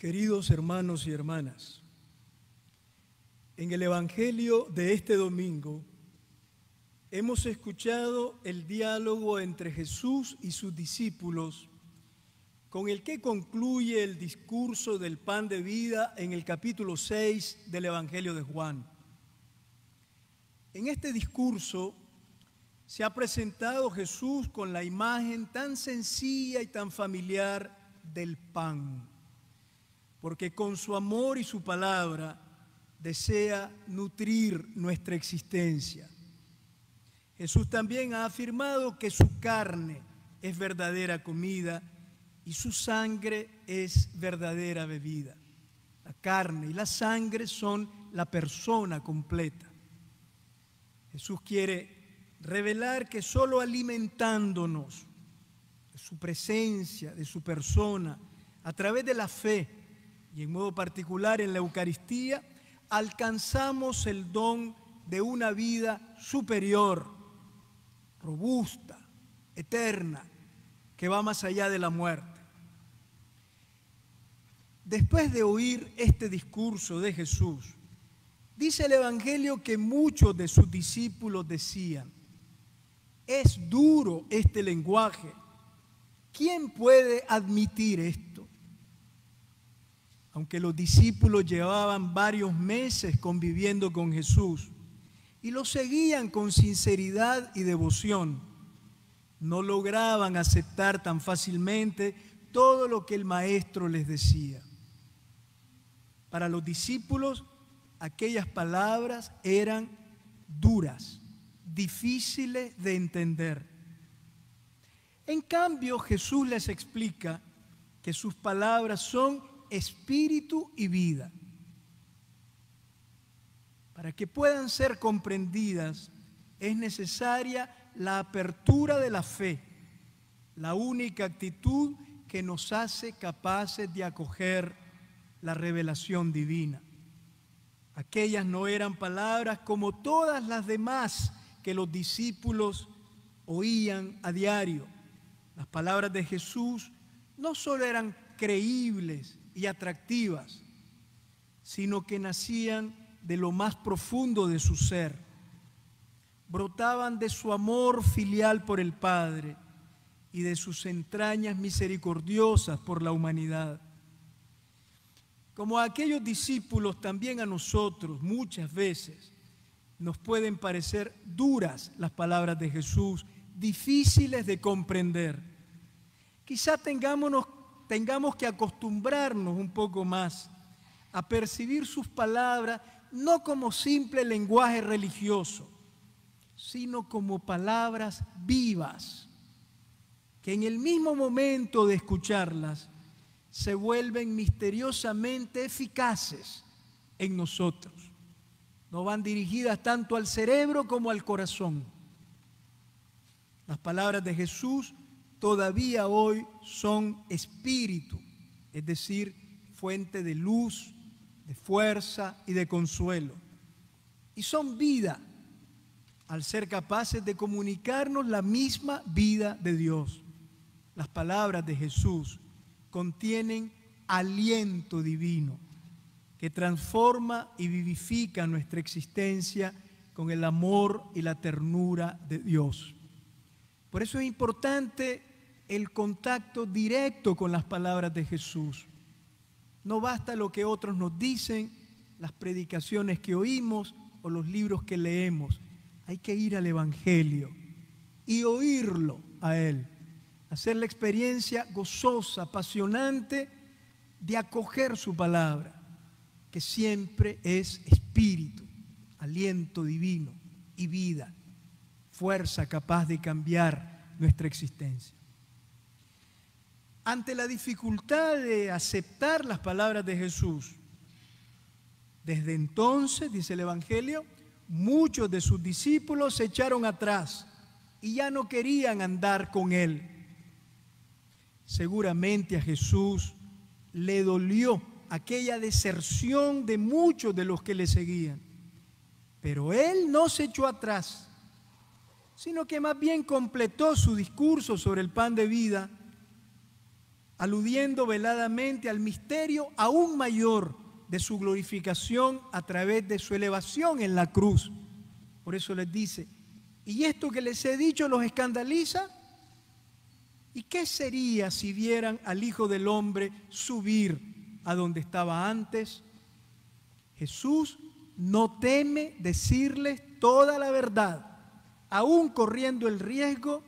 Queridos hermanos y hermanas, en el Evangelio de este domingo hemos escuchado el diálogo entre Jesús y sus discípulos, con el que concluye el discurso del pan de vida en el capítulo 6 del Evangelio de Juan. En este discurso se ha presentado Jesús con la imagen tan sencilla y tan familiar del pan, porque con su amor y su palabra desea nutrir nuestra existencia. Jesús también ha afirmado que su carne es verdadera comida y su sangre es verdadera bebida. La carne y la sangre son la persona completa. Jesús quiere revelar que solo alimentándonos de su presencia, de su persona, a través de la fe y en modo particular en la Eucaristía, alcanzamos el don de una vida superior, robusta, eterna, que va más allá de la muerte. Después de oír este discurso de Jesús, dice el Evangelio que muchos de sus discípulos decían: es duro este lenguaje, ¿quién puede admitir esto? Aunque los discípulos llevaban varios meses conviviendo con Jesús y lo seguían con sinceridad y devoción, no lograban aceptar tan fácilmente todo lo que el Maestro les decía. Para los discípulos, aquellas palabras eran duras, difíciles de entender. En cambio, Jesús les explica que sus palabras son espíritu y vida. Para que puedan ser comprendidas, es necesaria la apertura de la fe, la única actitud que nos hace capaces de acoger la revelación divina. Aquellas no eran palabras como todas las demás que los discípulos oían a diario. Las palabras de Jesús no solo eran creíbles y atractivas, sino que nacían de lo más profundo de su ser. Brotaban de su amor filial por el Padre y de sus entrañas misericordiosas por la humanidad. Como a aquellos discípulos, también a nosotros muchas veces nos pueden parecer duras las palabras de Jesús, difíciles de comprender. Quizá tengamos que acostumbrarnos un poco más a percibir sus palabras no como simple lenguaje religioso, sino como palabras vivas, que en el mismo momento de escucharlas se vuelven misteriosamente eficaces en nosotros. No van dirigidas tanto al cerebro como al corazón. Las palabras de Jesús todavía hoy son espíritu, es decir, fuente de luz, de fuerza y de consuelo. Y son vida, al ser capaces de comunicarnos la misma vida de Dios. Las palabras de Jesús contienen aliento divino que transforma y vivifica nuestra existencia con el amor y la ternura de Dios. Por eso es importante el contacto directo con las palabras de Jesús. No basta lo que otros nos dicen, las predicaciones que oímos o los libros que leemos. Hay que ir al Evangelio y oírlo a Él. Hacer la experiencia gozosa, apasionante de acoger su palabra, que siempre es espíritu, aliento divino y vida, fuerza capaz de cambiar nuestra existencia. Ante la dificultad de aceptar las palabras de Jesús, desde entonces, dice el Evangelio, muchos de sus discípulos se echaron atrás y ya no querían andar con Él. Seguramente a Jesús le dolió aquella deserción de muchos de los que le seguían, pero Él no se echó atrás, sino que más bien completó su discurso sobre el pan de vida aludiendo veladamente al misterio aún mayor de su glorificación a través de su elevación en la cruz. Por eso les dice, ¿y esto que les he dicho los escandaliza? ¿Y qué sería si vieran al Hijo del Hombre subir a donde estaba antes? Jesús no teme decirles toda la verdad, aún corriendo el riesgo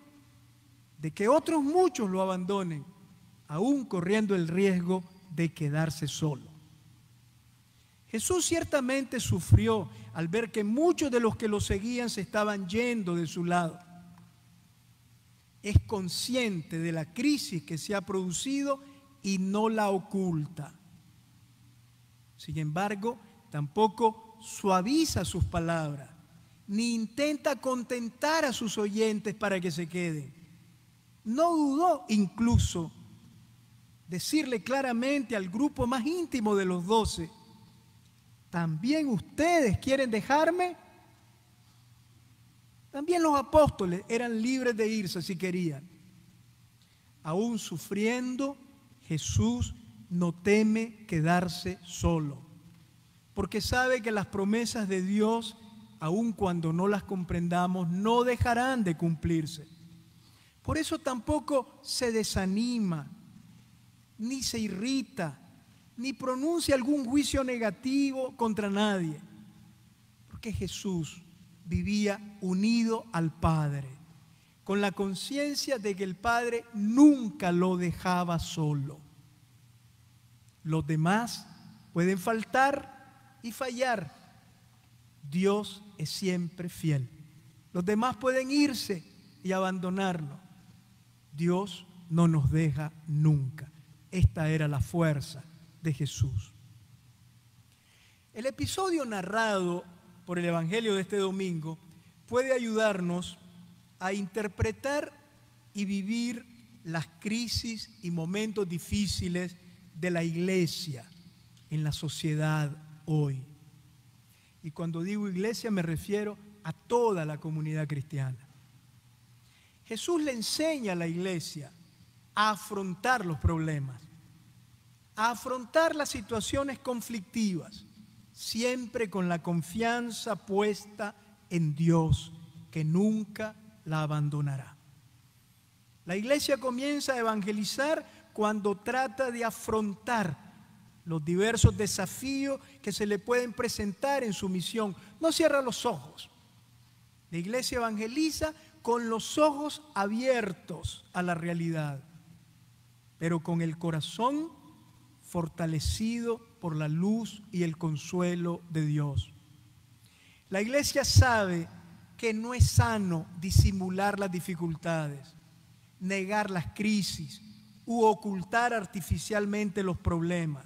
de que otros muchos lo abandonen, aún corriendo el riesgo de quedarse solo. Jesús ciertamente sufrió al ver que muchos de los que lo seguían se estaban yendo de su lado. Es consciente de la crisis que se ha producido y no la oculta. Sin embargo, tampoco suaviza sus palabras, ni intenta contentar a sus oyentes para que se queden. No dudó incluso decirle claramente al grupo más íntimo de los 12, ¿también ustedes quieren dejarme? También los apóstoles eran libres de irse si querían. Aún sufriendo, Jesús no teme quedarse solo, porque sabe que las promesas de Dios, aun cuando no las comprendamos, no dejarán de cumplirse. Por eso tampoco se desanima, ni se irrita, ni pronuncia algún juicio negativo contra nadie, porque Jesús vivía unido al Padre, con la conciencia de que el Padre nunca lo dejaba solo. Los demás pueden faltar y fallar. Dios es siempre fiel. Los demás pueden irse y abandonarnos. Dios no nos deja nunca. Esta era la fuerza de Jesús. El episodio narrado por el Evangelio de este domingo puede ayudarnos a interpretar y vivir las crisis y momentos difíciles de la iglesia en la sociedad hoy. Y cuando digo iglesia me refiero a toda la comunidad cristiana. Jesús le enseña a la iglesia a afrontar los problemas, a afrontar las situaciones conflictivas, siempre con la confianza puesta en Dios, que nunca la abandonará. La iglesia comienza a evangelizar cuando trata de afrontar los diversos desafíos que se le pueden presentar en su misión. No cierra los ojos. La iglesia evangeliza con los ojos abiertos a la realidad, pero con el corazón fortalecido por la luz y el consuelo de Dios. La iglesia sabe que no es sano disimular las dificultades, negar las crisis u ocultar artificialmente los problemas.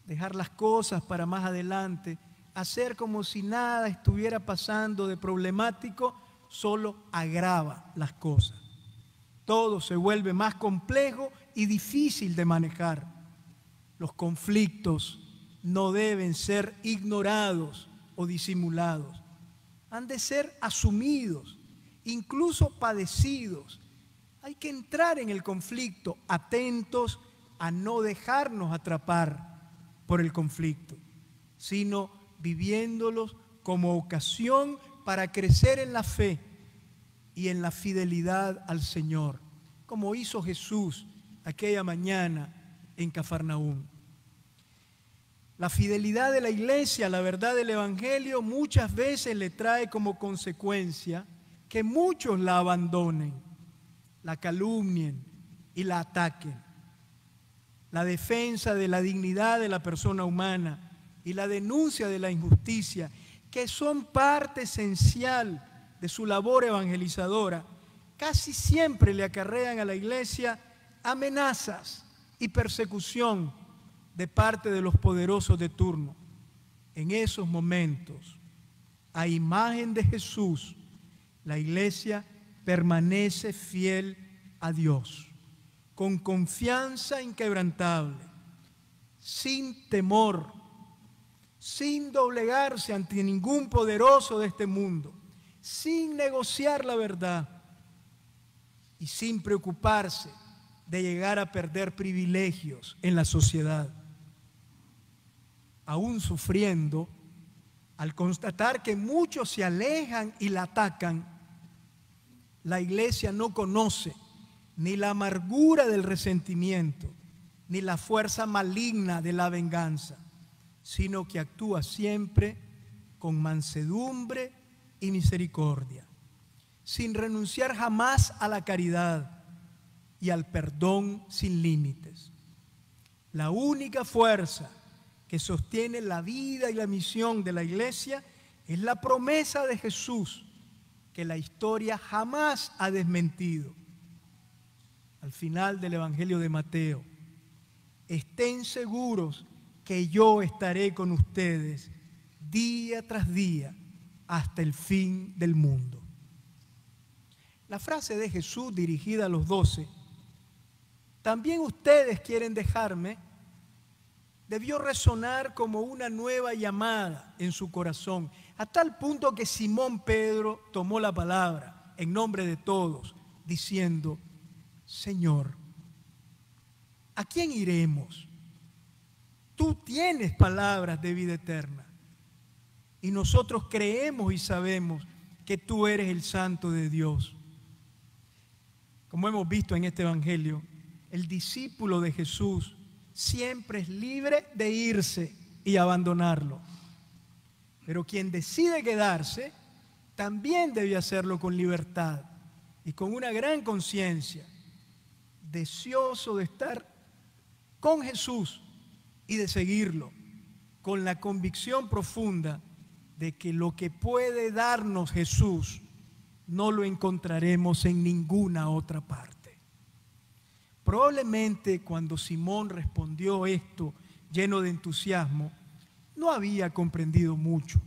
Dejar las cosas para más adelante, hacer como si nada estuviera pasando de problemático, solo agrava las cosas. Todo se vuelve más complejo y difícil de manejar. Los conflictos no deben ser ignorados o disimulados. Han de ser asumidos, incluso padecidos. Hay que entrar en el conflicto, atentos a no dejarnos atrapar por el conflicto, sino viviéndolos como ocasión para crecer en la fe y en la fidelidad al Señor, como hizo Jesús aquella mañana en Cafarnaúm. La fidelidad de la iglesia a la verdad del Evangelio muchas veces le trae como consecuencia que muchos la abandonen, la calumnien y la ataquen. La defensa de la dignidad de la persona humana y la denuncia de la injusticia, que son parte esencial de su labor evangelizadora, casi siempre le acarrean a la iglesia amenazas y persecución de parte de los poderosos de turno. En esos momentos, a imagen de Jesús, la iglesia permanece fiel a Dios, con confianza inquebrantable, sin temor, sin doblegarse ante ningún poderoso de este mundo, sin negociar la verdad y sin preocuparse de llegar a perder privilegios en la sociedad. Aún sufriendo, al constatar que muchos se alejan y la atacan, la iglesia no conoce ni la amargura del resentimiento, ni la fuerza maligna de la venganza, sino que actúa siempre con mansedumbre y misericordia, sin renunciar jamás a la caridad y al perdón sin límites. La única fuerza que sostiene la vida y la misión de la iglesia es la promesa de Jesús, que la historia jamás ha desmentido. Al final del Evangelio de Mateo: estén seguros que yo estaré con ustedes día tras día hasta el fin del mundo. La frase de Jesús dirigida a los 12, ¿también ustedes quieren dejarme?, debió resonar como una nueva llamada en su corazón, a tal punto que Simón Pedro tomó la palabra en nombre de todos, diciendo: Señor, ¿a quién iremos? Tú tienes palabras de vida eterna, y nosotros creemos y sabemos que tú eres el Santo de Dios. Como hemos visto en este Evangelio, el discípulo de Jesús siempre es libre de irse y abandonarlo. Pero quien decide quedarse también debe hacerlo con libertad y con una gran conciencia, deseoso de estar con Jesús y de seguirlo, con la convicción profunda de que lo que puede darnos Jesús no lo encontraremos en ninguna otra parte. Probablemente cuando Simón respondió esto lleno de entusiasmo, no había comprendido mucho,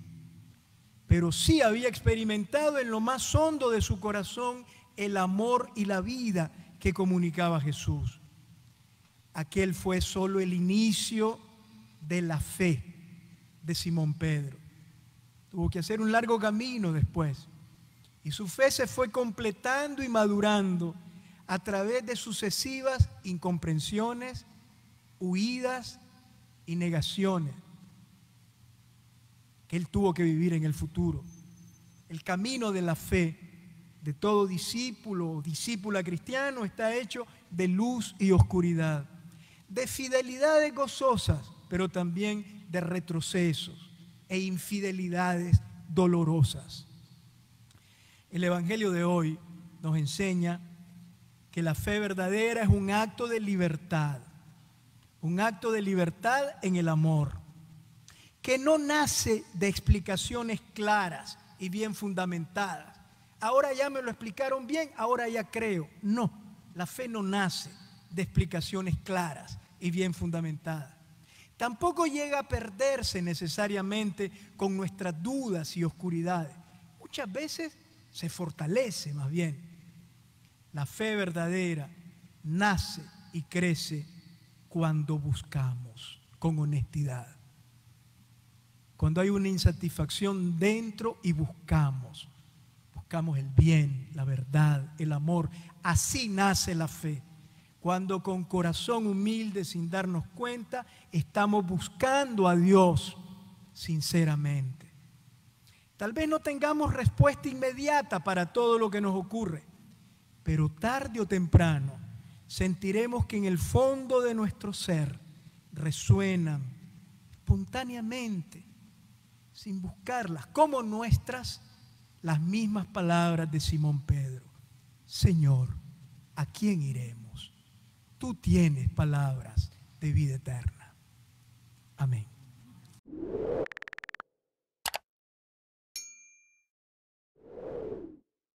pero sí había experimentado en lo más hondo de su corazón el amor y la vida que comunicaba Jesús. Aquel fue solo el inicio de la fe de Simón Pedro. Tuvo que hacer un largo camino después, y su fe se fue completando y madurando a través de sucesivas incomprensiones, huidas y negaciones que él tuvo que vivir en el futuro. El camino de la fe de todo discípulo o discípula cristiano está hecho de luz y oscuridad, de fidelidades gozosas, pero también de retrocesos e infidelidades dolorosas. El Evangelio de hoy nos enseña que la fe verdadera es un acto de libertad en el amor, que no nace de explicaciones claras y bien fundamentadas. Ahora ya me lo explicaron bien, ahora ya creo. No, la fe no nace de explicaciones claras y bien fundamentadas. Tampoco llega a perderse necesariamente con nuestras dudas y oscuridades. Muchas veces se fortalece más bien. La fe verdadera nace y crece cuando buscamos con honestidad. Cuando hay una insatisfacción dentro y buscamos el bien, la verdad, el amor. Así nace la fe. Cuando con corazón humilde, sin darnos cuenta, estamos buscando a Dios sinceramente. Tal vez no tengamos respuesta inmediata para todo lo que nos ocurre, pero tarde o temprano sentiremos que en el fondo de nuestro ser resuenan espontáneamente, sin buscarlas, como nuestras, las mismas palabras de Simón Pedro: Señor, ¿a quién iremos? Tú tienes palabras de vida eterna. Amén.